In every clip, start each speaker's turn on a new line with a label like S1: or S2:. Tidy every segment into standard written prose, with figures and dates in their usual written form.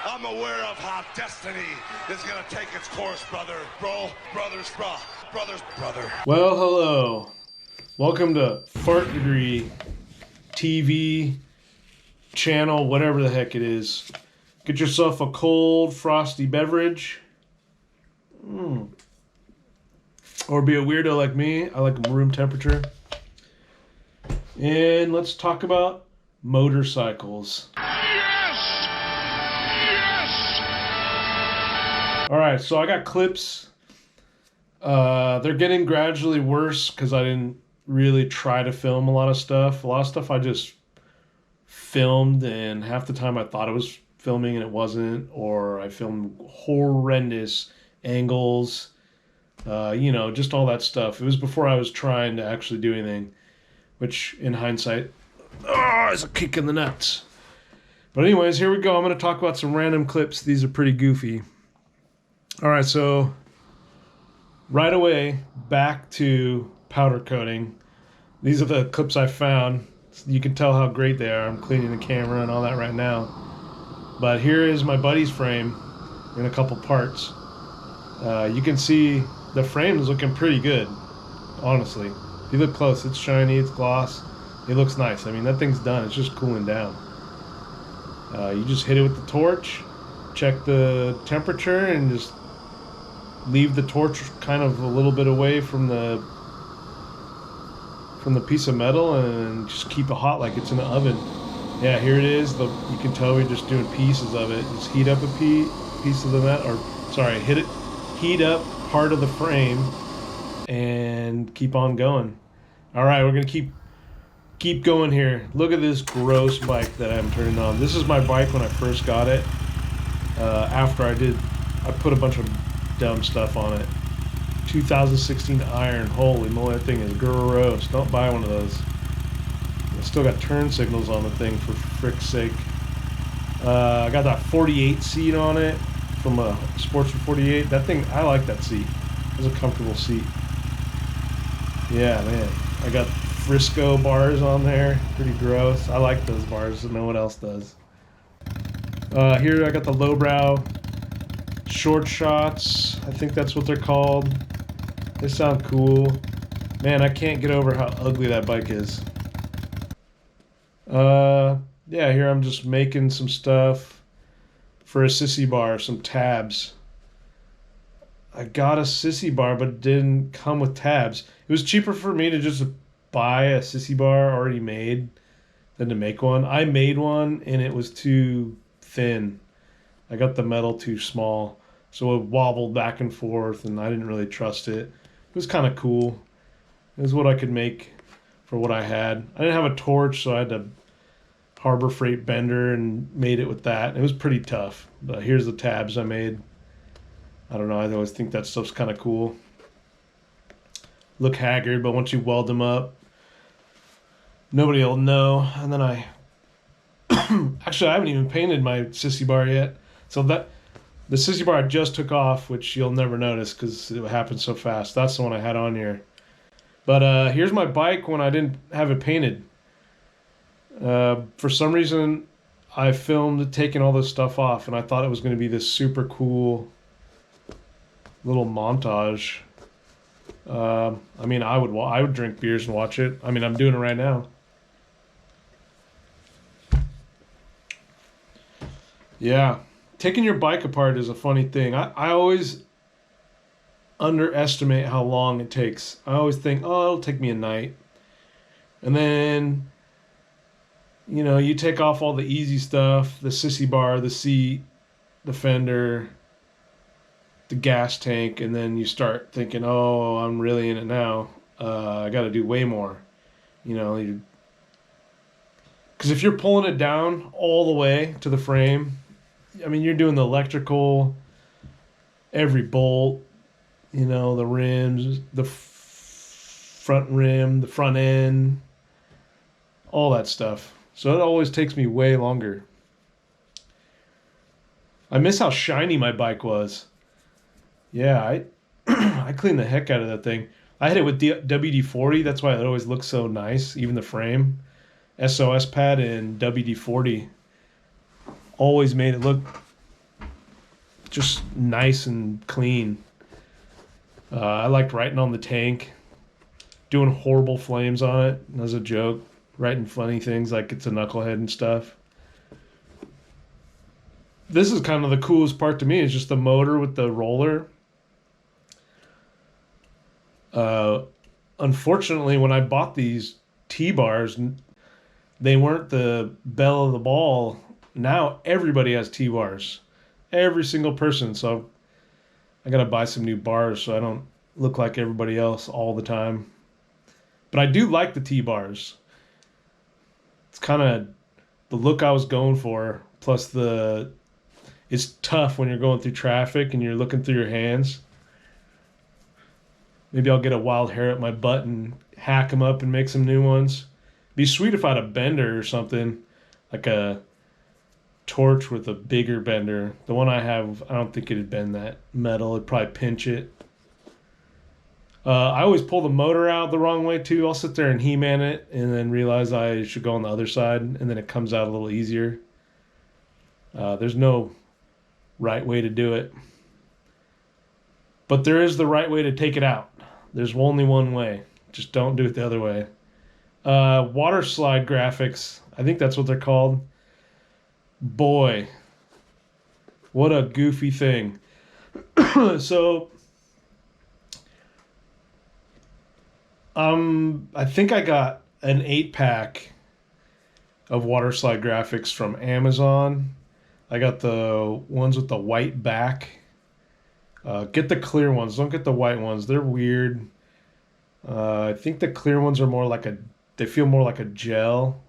S1: I'm aware of how destiny is gonna take its course, brother. Brother.
S2: Well, hello. Welcome to Fart Degree TV channel, whatever the heck it is. Get yourself a cold, frosty beverage. Or be a weirdo like me. I like them room temperature. And let's talk about motorcycles. Alright, so I got clips. They're getting gradually worse because I didn't really try to film a lot of stuff. A lot of stuff I just filmed, and half the time I thought I was filming and it wasn't, or I filmed horrendous angles, just all that stuff. It was before I was trying to actually do anything, which in hindsight, is a kick in the nuts. But anyways, here we go. I'm going to talk about some random clips. These are pretty goofy. All right, so right away, back to powder coating. These are the clips I found. You can tell how great they are. I'm cleaning the camera and all that right now. But here is my buddy's frame in a couple parts. You can see the frame is looking pretty good, honestly. If you look close, it's shiny, it's gloss. It looks nice. I mean, that thing's done. It's just cooling down. You just hit it with the torch, check the temperature, and just leave the torch kind of a little bit away from the piece of metal and just keep it hot like it's in an oven. Yeah, here it is. You can tell we're just doing pieces of it. Just heat up a piece of the metal, heat up part of the frame and keep on going. All right, we're gonna keep going here. Look at this gross bike that I'm turning on. This is my bike when I first got it. After I put a bunch of dumb stuff on it. 2016 iron. Holy moly, that thing is gross. Don't buy one of those. I still got turn signals on the thing, for frick's sake. I got that 48 seat on it from a Sportster 48. That thing, I like that seat. It's a comfortable seat. Yeah, man. I got Frisco bars on there. Pretty gross. I like those bars. No one else does. Here I got the lowbrow short shots. I think that's what they're called. They sound cool. Man, I can't get over how ugly that bike is. Yeah, here I'm just making some stuff for a sissy bar, some tabs. I got a sissy bar, but it didn't come with tabs. It was cheaper for me to just buy a sissy bar already made than to make one. I made one and it was too thin. I got the metal too small, so it wobbled back and forth, and I didn't really trust it. It was kind of cool. It was what I could make for what I had. I didn't have a torch, so I had to Harbor Freight bender and made it with that. It was pretty tough. But here's the tabs I made. I don't know, I always think that stuff's kind of cool. Look haggard, but once you weld them up, nobody will know. And then actually, I haven't even painted my sissy bar yet. So the sissy bar I just took off, which you'll never notice because it happened so fast. That's the one I had on here. But here's my bike when I didn't have it painted. For some reason, I filmed taking all this stuff off, and I thought it was going to be this super cool little montage. I mean, I would drink beers and watch it. I mean, I'm doing it right now. Yeah. Taking your bike apart is a funny thing. I always underestimate how long it takes. I always think, oh, it'll take me a night. And then, you take off all the easy stuff, the sissy bar, the seat, the fender, the gas tank, and then you start thinking, oh, I'm really in it now. I got to do way more. Because if you're pulling it down all the way to the frame, I mean, you're doing the electrical, every bolt, the rims, the front rim, the front end, all that stuff. So it always takes me way longer. I miss how shiny my bike was. Yeah, I cleaned the heck out of that thing. I hit it with WD-40. That's why it always looks so nice, even the frame. SOS pad and WD-40 always made it look just nice and clean. I liked writing on the tank, doing horrible flames on it as a joke, writing funny things like it's a knucklehead and stuff. This is kind of the coolest part to me, is just the motor with the roller. Unfortunately, when I bought these T-bars, they weren't the belle of the ball. Now everybody has T-bars. Every single person. So I got to buy some new bars so I don't look like everybody else all the time. But I do like the T-bars. It's kind of the look I was going for. Plus it's tough when you're going through traffic and you're looking through your hands. Maybe I'll get a wild hair at my butt and hack them up and make some new ones. Be sweet if I had a bender or something, like a torch with a bigger bender. The one I have, I don't think it'd bend that metal. It'd probably pinch it. I always pull the motor out the wrong way too. I'll sit there and He-Man it and then realize I should go on the other side, and then it comes out a little easier. There's no right way to do it. But there is the right way to take it out. There's only one way. Just don't do it the other way. Waterslide graphics. I think that's what they're called. Boy, what a goofy thing. So, I think I got an 8-pack of Waterslide graphics from Amazon. I got the ones with the white back. Get the clear ones. Don't get the white ones. They're weird. I think the clear ones are more like they feel more like a gel.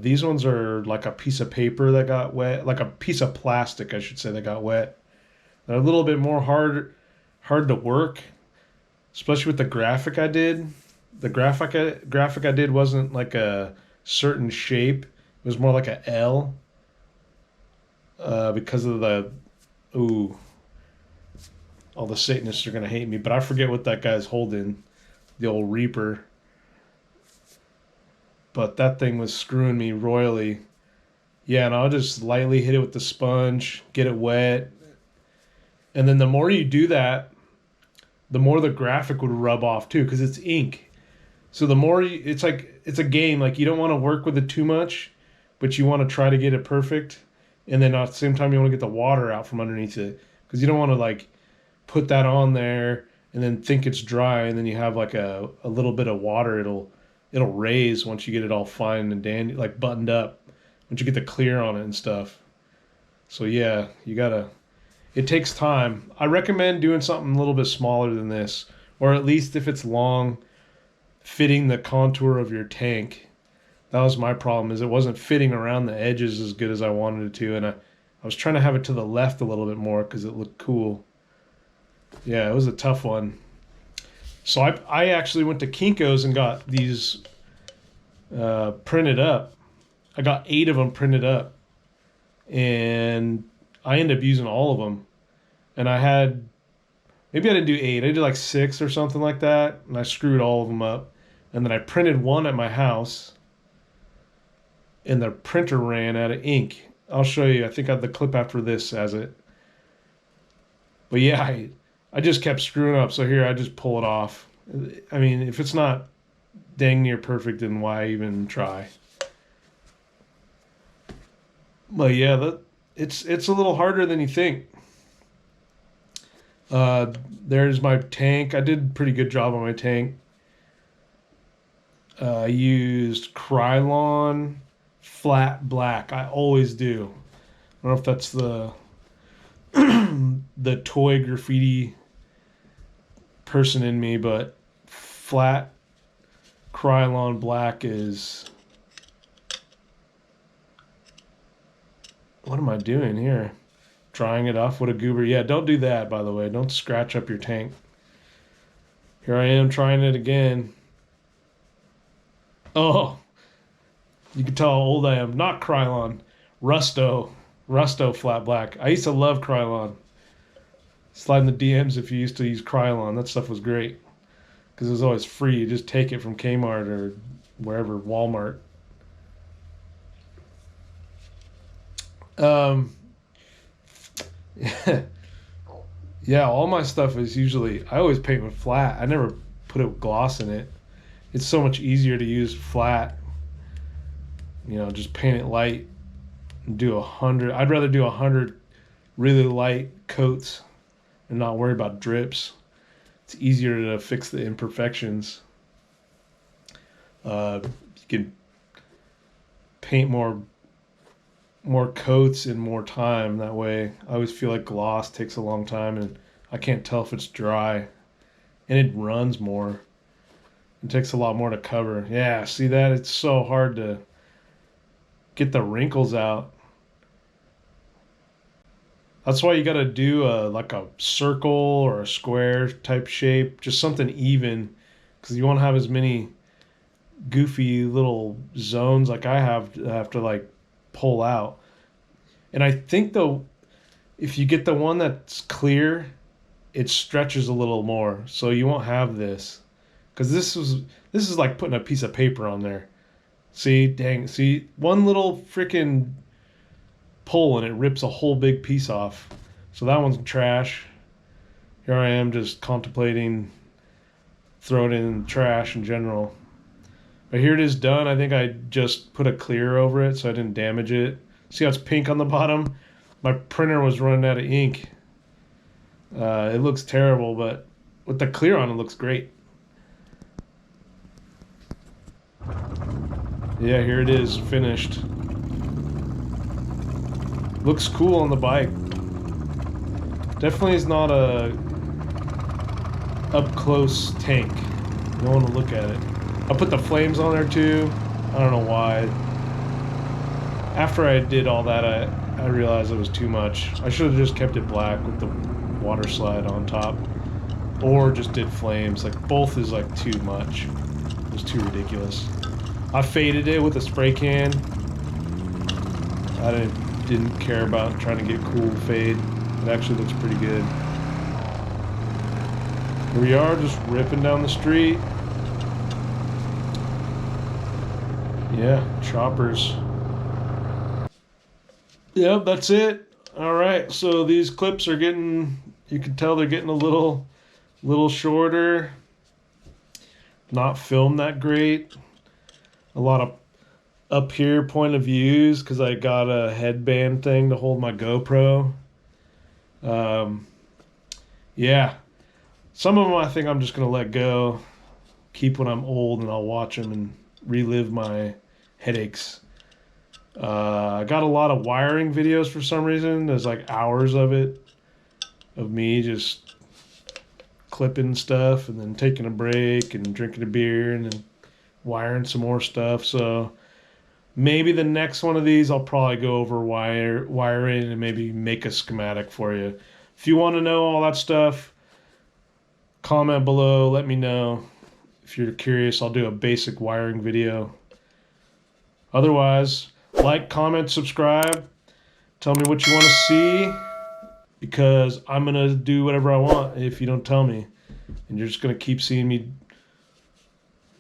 S2: These ones are like a piece of paper that got wet, like a piece of plastic, I should say, that got wet. They're a little bit more hard to work, especially with the graphic I did. The graphic I did wasn't like a certain shape. It was more like a L. Because of all the Satanists are going to hate me, but I forget what that guy's holding, the old Reaper. But that thing was screwing me royally. Yeah, and I'll just lightly hit it with the sponge, get it wet. And then the more you do that, the more the graphic would rub off too, because it's ink. So the more it's a game. Like, you don't want to work with it too much, but you want to try to get it perfect. And then at the same time, you want to get the water out from underneath it, because you don't want to like put that on there and then think it's dry, and then you have like a little bit of water. It'll raise once you get it all fine and dandy, like buttoned up, once you get the clear on it and stuff. So yeah, it takes time. I recommend doing something a little bit smaller than this, or at least if it's long, fitting the contour of your tank. That was my problem, is it wasn't fitting around the edges as good as I wanted it to, and I was trying to have it to the left a little bit more because it looked cool. Yeah, it was a tough one. So I actually went to Kinko's and got these printed up. I got 8 of them printed up, and I ended up using all of them. And maybe I didn't do 8, I did like 6 or something like that, and I screwed all of them up. And then I printed one at my house, and the printer ran out of ink. I'll show you. I think the clip after this has it. But yeah, I just kept screwing up. So here, I just pull it off. I mean, if it's not dang near perfect, then why even try? But yeah, it's a little harder than you think. There's my tank. I did a pretty good job on my tank. I used Krylon flat black. I always do. I don't know if that's the toy graffiti person in me, but flat Krylon black is... What am I doing here? Drying it off? What a goober. Yeah, don't do that, by the way. Don't scratch up your tank. Here I am trying it again. Oh, you can tell how old I am. Not Krylon. Rusto flat black. I used to love Krylon. Slide in the DMs if you used to use Krylon. That stuff was great, because it was always free. You just take it from Kmart or wherever, Walmart. Yeah, all my stuff is usually, I always paint with flat. I never put a gloss in it. It's so much easier to use flat. You know, just paint it light and do 100. I'd rather do 100 really light coats and not worry about drips. It's easier to fix the imperfections. You can paint more coats in more time that way. I always feel like gloss takes a long time and I can't tell if it's dry, and it runs more. It takes a lot more to cover. Yeah, see that? It's so hard to get the wrinkles out. That's why you got to do like a circle or a square type shape, just something even, because you won't have as many goofy little zones like I have to like pull out. And I think though, if you get the one that's clear, it stretches a little more, so you won't have this. Because this is like putting a piece of paper on there. See, dang, see, one little freaking pull and it rips a whole big piece off. So that one's trash. Here I am just contemplating throwing it in the trash in general. But here it is done. I think I just put a clear over it so I didn't damage it. See how it's pink on the bottom? My printer was running out of ink. It looks terrible, but with the clear on it looks great. Yeah, here it is, finished. Looks cool on the bike. Definitely is not a up-close tank. You don't want to look at it. I put the flames on there too. I don't know why. After I did all that, I realized it was too much. I should have just kept it black with the Waterslide on top. Or just did flames. Like, both is like too much. It was too ridiculous. I faded it with a spray can. I didn't care about trying to get cool fade. It actually looks pretty good. Here we are, just ripping down the street. Yeah, choppers. Yep, that's it. All right, so these clips are getting, you can tell they're getting a little shorter. Not filmed that great. A lot of up here point of views because I got a headband thing to hold my GoPro. Yeah, some of them I think I'm just gonna let go, keep when I'm old, and I'll watch them and relive my headaches. I got a lot of wiring videos for some reason. There's like hours of it, of me just clipping stuff and then taking a break and drinking a beer and then wiring some more stuff. So maybe the next one of these I'll probably go over wiring and maybe make a schematic for you. If you want to know all that stuff, comment below, let me know. If you're curious, I'll do a basic wiring video. Otherwise, like, comment, subscribe. Tell me what you want to see, because I'm going to do whatever I want if you don't tell me. And you're just going to keep seeing me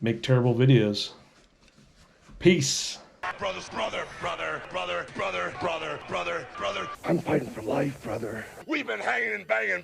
S2: make terrible videos. Peace.
S1: Brother. I'm fighting for life, brother. We've been hanging and banging.